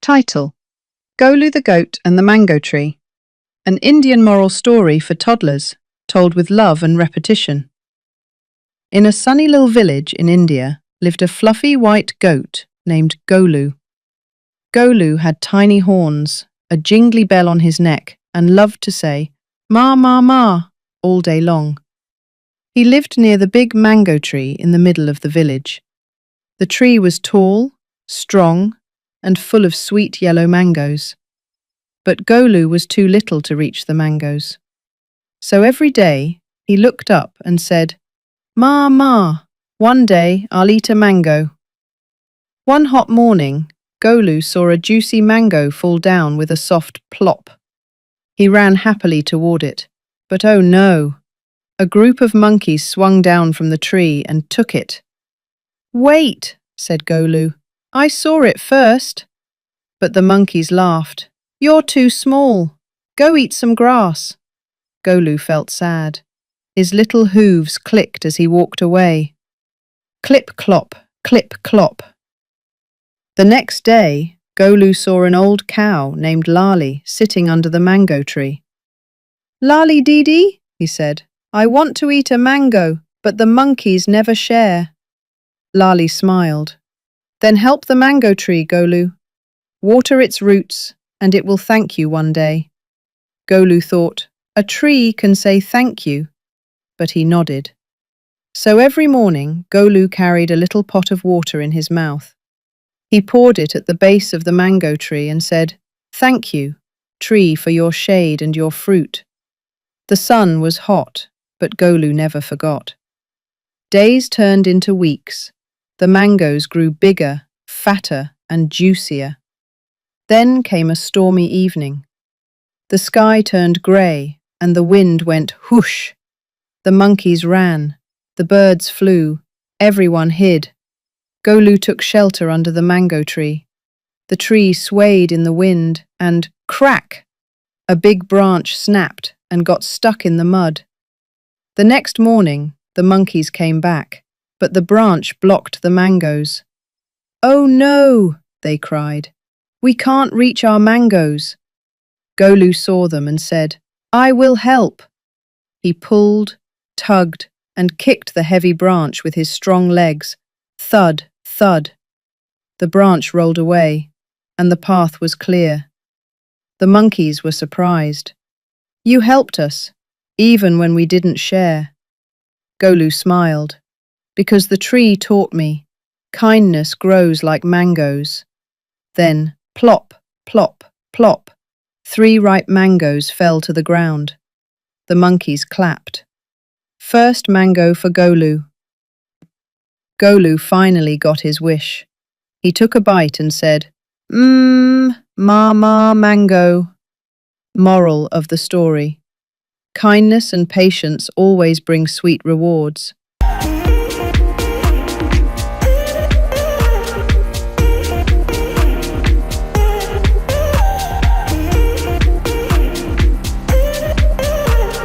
Title: Golu the Goat and the Mango Tree. An Indian moral story for toddlers, told with love and repetition. In a sunny little village in India lived a fluffy white goat named Golu. Golu had tiny horns, a jingly bell on his neck, and loved to say, "Ma, ma, ma," all day long. He lived near the big mango tree in the middle of the village. The tree was tall, strong, and full of sweet yellow mangoes. But Golu was too little to reach the mangoes. So every day he looked up and said, "Ma, ma, one day I'll eat a mango." One hot morning, Golu saw a juicy mango fall down with a soft plop. He ran happily toward it, but oh no! A group of monkeys swung down from the tree and took it. "Wait," said Golu. "I saw it first." But the monkeys laughed. "You're too small. Go eat some grass." Golu felt sad. His little hooves clicked as he walked away. Clip-clop, clip-clop. The next day, Golu saw an old cow named Lali sitting under the mango tree. "Lali Dee," he said, "I want to eat a mango, but the monkeys never share." Lali smiled. "Then help the mango tree, Golu. Water its roots, and it will thank you one day." Golu thought, a tree can say thank you, but he nodded. So every morning, Golu carried a little pot of water in his mouth. He poured it at the base of the mango tree and said, "Thank you, tree, for your shade and your fruit." The sun was hot, but Golu never forgot. Days turned into weeks. The mangoes grew bigger, fatter, and juicier. Then came a stormy evening. The sky turned grey, and the wind went whoosh. The monkeys ran, the birds flew, everyone hid. Golu took shelter under the mango tree. The tree swayed in the wind, and crack! A big branch snapped and got stuck in the mud. The next morning, the monkeys came back, but the branch blocked the mangoes. "Oh no!" they cried. "We can't reach our mangoes." Golu saw them and said, "I will help." He pulled, tugged, and kicked the heavy branch with his strong legs. Thud, thud. The branch rolled away, and the path was clear. The monkeys were surprised. "You helped us, even when we didn't share." Golu smiled. "Because the tree taught me, kindness grows like mangoes." Then, plop, plop, plop, 3 ripe mangoes fell to the ground. The monkeys clapped. First mango for Golu. Golu finally got his wish. He took a bite and said, "Ma, mango." Moral of the story: kindness and patience always bring sweet rewards.